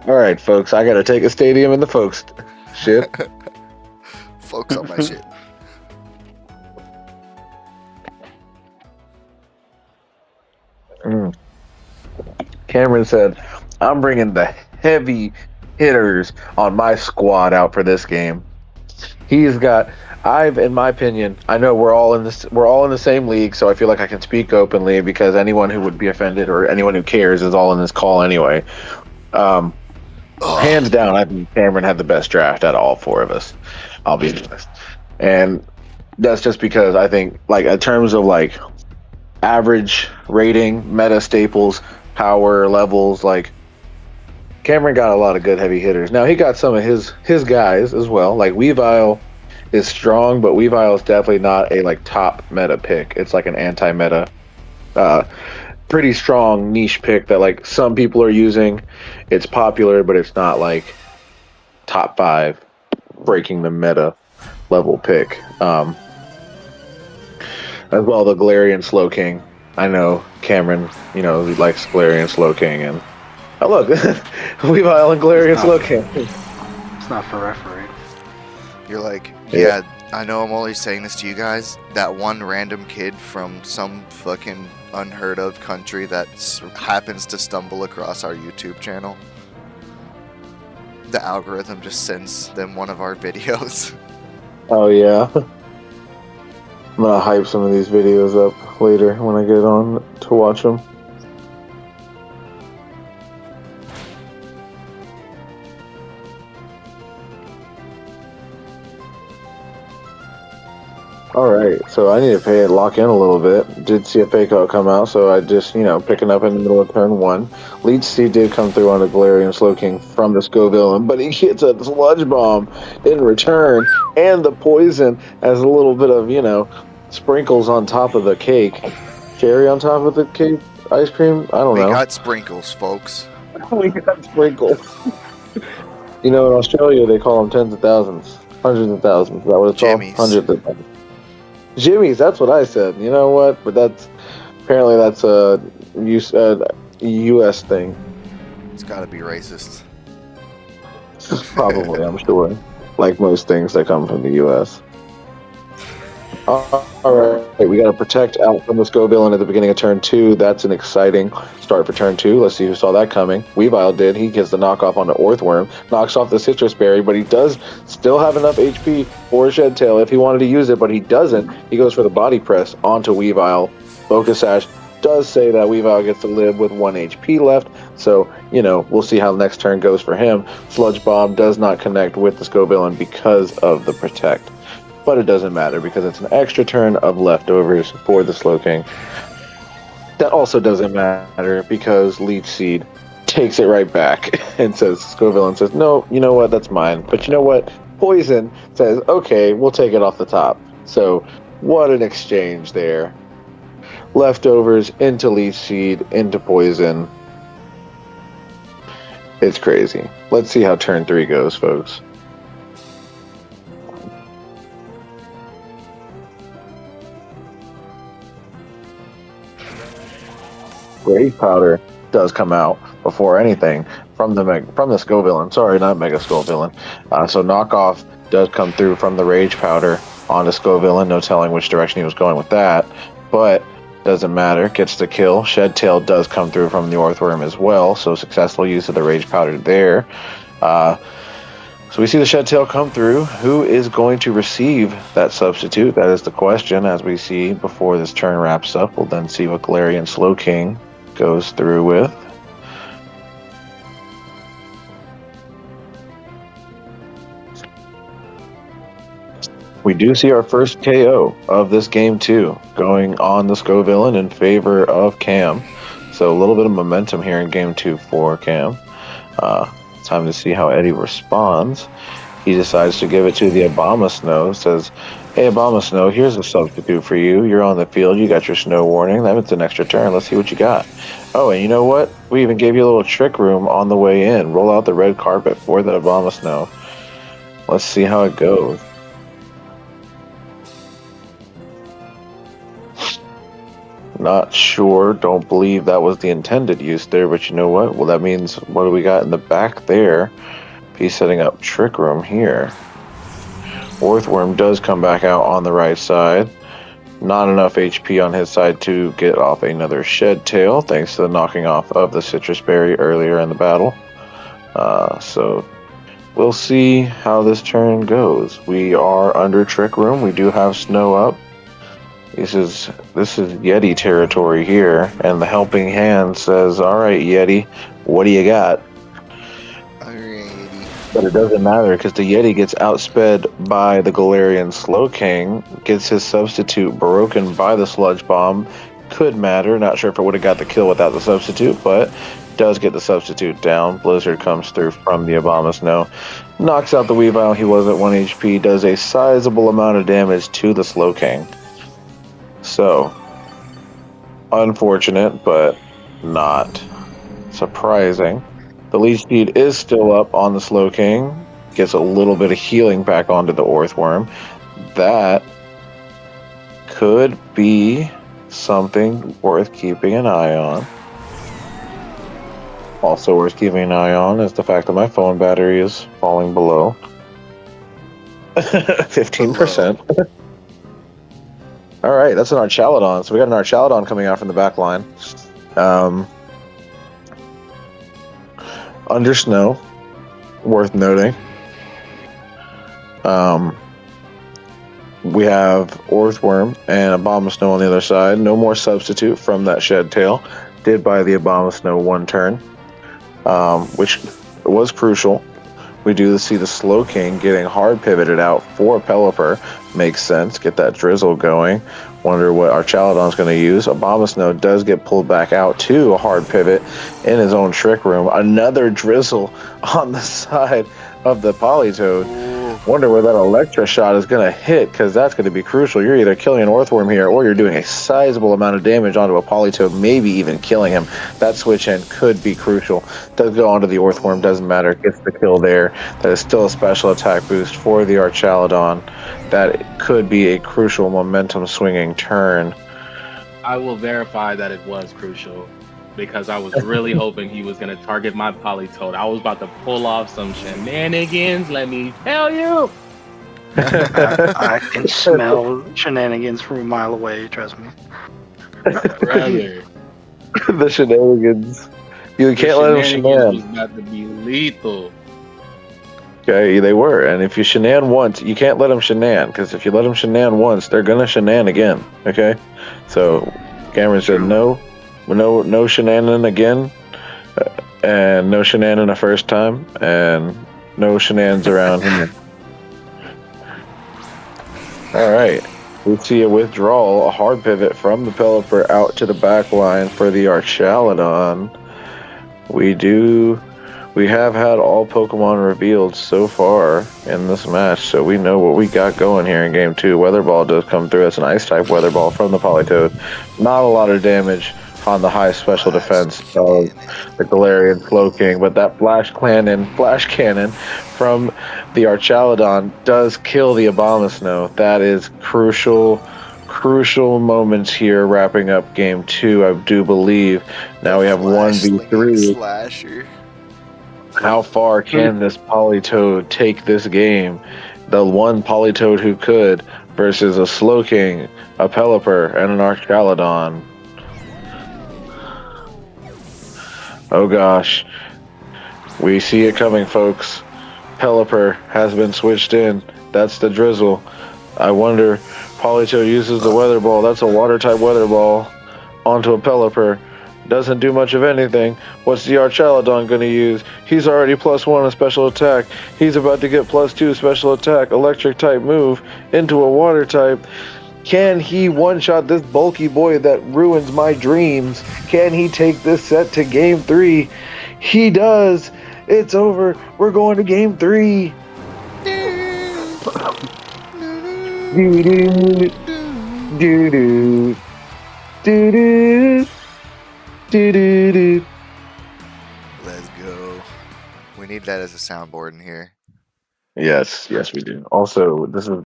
All right, folks. I gotta take a stadium in the folks shit. Focus on my shit. Mm. Cameron said, "I'm bringing the heavy hitters on my squad out for this game." He's got. In my opinion, I know we're all in this. We're all in the same league, so I feel like I can speak openly because anyone who would be offended or anyone who cares is all in this call anyway. Um, Hands Ugh. down, I think Cameron had the best draft out of all four of us. I'll be honest, and that's just because I think, like, in terms of like average rating, meta staples, power levels, like Cameron got a lot of good heavy hitters. Now he got some of his guys as well. Like Weavile is strong, but Weavile is definitely not a like top meta pick. It's like an anti meta, uh, pretty strong niche pick that like some people are using. It's popular, but it's not like top five breaking the meta level pick. As well, the Galarian Slow King. I know Cameron, he likes Galarian Slow King, and oh look, Weavile and It's Galarian not. Slow King. It's not for referee. You're like, Yeah. yeah, I know I'm only saying this to you guys. That one random kid from some fucking unheard of country that happens to stumble across our YouTube channel. The algorithm just sends them one of our videos. Oh yeah. I'm gonna hype some of these videos up later when I get on to watch them. All right, so I need to lock in a little bit. Did see a fake out come out, so I just, picking up in the middle of turn one. Leech Seed did come through on a Galarian Slowking from the Scoville, but he gets a Sludge Bomb in return, and the poison as a little bit of, sprinkles on top of the cake. Cherry on top of the cake? Ice cream? I don't We know. got sprinkles, folks. We got sprinkles. In Australia, they call them tens of thousands, hundreds of thousands. Is that what it's called? Jimmy's. Hundreds of thousands. Jimmy's, that's what I said. You know what? But apparently that's a U.S. thing. It's gotta be racist. Probably, I'm sure. Like most things that come from the U.S. All right, we got to protect out from the Scoville at the beginning of turn two. That's an exciting start for turn two. Let's see who saw that coming. Weavile did. He gets the knockoff on the Orthworm, knocks off the Citrus Berry, but he does still have enough HP for Shed Tail if he wanted to use it, but he doesn't. He goes for the Body Press onto Weavile. Focus Sash does say that Weavile gets to live with 1 HP left, so, we'll see how the next turn goes for him. Sludge Bomb does not connect with the Scoville because of the Protect. But it doesn't matter because it's an extra turn of leftovers for the Slowking. That also doesn't matter because Leech Seed takes it right back and says, Scoville says, no, you know what, that's mine. But you know what? Poison says, okay, we'll take it off the top. So what an exchange there. Leftovers into Leech Seed, into Poison. It's crazy. Let's see how turn three goes, folks. Rage Powder does come out before anything from the Skullvillain. Sorry, not Mega Skullvillain. So knockoff does come through from the Rage Powder onto Skullvillain. No telling which direction he was going with that, but doesn't matter. Gets the kill. Shed Tail does come through from the Orthworm as well. So successful use of the Rage Powder there. So we see the Shed Tail come through. Who is going to receive that substitute? That is the question. As we see before this turn wraps up, we'll then see what Galarian Slowking goes through with. We do see our first KO of this game too, going on the Scoville in favor of Cam. So a little bit of momentum here in game two for Cam. Time to see how Eddie responds. He decides to give it to the Abomasnow. Says, hey, Abomasnow, here's a substitute for you. You're on the field. You got your snow warning. That means an extra turn. Let's see what you got. Oh, and you know what? We even gave you a little trick room on the way in. Roll out the red carpet for the Abomasnow. Let's see how it goes. Not sure. Don't believe that was the intended use there, but you know what? Well, that means what do we got in the back there? He's setting up Trick Room here. Orthworm does come back out on the right side. Not enough HP on his side to get off another Shed Tail, thanks to the knocking off of the Citrus Berry earlier in the battle. So we'll see how this turn goes. We are under Trick Room. We do have snow up. This is Yeti territory here, and the helping hand says, "All right, Yeti, what do you got?" But it doesn't matter because the Yeti gets outsped by the Galarian Slowking, gets his substitute broken by the Sludge Bomb. Could matter. Not sure if it would have got the kill without the substitute, but does get the substitute down. Blizzard comes through from the Abomasnow. Knocks out the Weavile. He was at 1 HP. Does a sizable amount of damage to the Slowking. So, unfortunate, but not surprising. The lead speed is still up on the Slowking. Gets a little bit of healing back onto the Orthworm. That could be something worth keeping an eye on. Also worth keeping an eye on is the fact that my phone battery is falling below 15%. All right, that's an Archaladon. So we got an Archaladon coming out from the back line. Under snow, worth noting. We have Orthworm and Abomasnow on the other side. No more substitute from that Shed Tail. Did buy the Abomasnow 1 turn, which was crucial. We do see the Slowking getting hard pivoted out for Pelipper. Makes sense. Get that drizzle going. Wonder what Archaladon's going to use. Abomasnow does get pulled back out to a hard pivot in his own Trick Room. Another drizzle on the side of the Politoed. Wonder where that Electra shot is going to hit, because that's going to be crucial. You're either killing an Orthworm here, or you're doing a sizable amount of damage onto a Politoed, maybe even killing him. That switch in could be crucial. Does go onto the Orthworm, doesn't matter. Gets the kill there. That is still a special attack boost for the Archaladon. That could be a crucial momentum swinging turn. I will verify that it was crucial, because I was really hoping he was going to target my Politoed. I was about to pull off some shenanigans, let me tell you. I can smell shenanigans from a mile away, trust me. Brother. The shenanigans. You can't let him shenan. Was about to be lethal. Okay, they were. And if you shenan once, you can't let them shenan, because if you let them shenan once, they're going to shenan again. Okay? So, Cameron said no shenaning again, and no shenaning a first time, and no shenanigans around here. Alright, we see a withdrawal, a hard pivot from the Pelipper out to the back line for the Archaladon. We have had all Pokemon revealed so far in this match, so we know what we got going here in Game 2. Weather Ball does come through as an Ice-type Weather Ball from the Politoed. Not a lot of damage on the high special defense of the Galarian Slowking, but that Flash Cannon from the Archaladon does kill the Abomasnow. That is crucial moments here wrapping up Game 2, I do believe. Now we have 1v3. Slasher. How far can this Politoed take this game? The one Politoed who could versus a Slowking, a Pelipper, and an Archaladon. Oh gosh. We see it coming, folks. Pelipper has been switched in. That's the drizzle. I wonder, Politoed uses the Weather Ball. That's a Water-type Weather Ball onto a Pelipper. Doesn't do much of anything. What's the Archaladon going to use? He's already +1 a special attack. He's about to get +2 special attack. Electric type move into a water type. Can he one-shot this bulky boy that ruins my dreams? Can he take this set to Game 3? He does. It's over. We're going to Game 3. Do-do. Do-do. Do-do. Do-do-do. Let's go. We need that as a soundboard in here. Yes, we do. Also, this is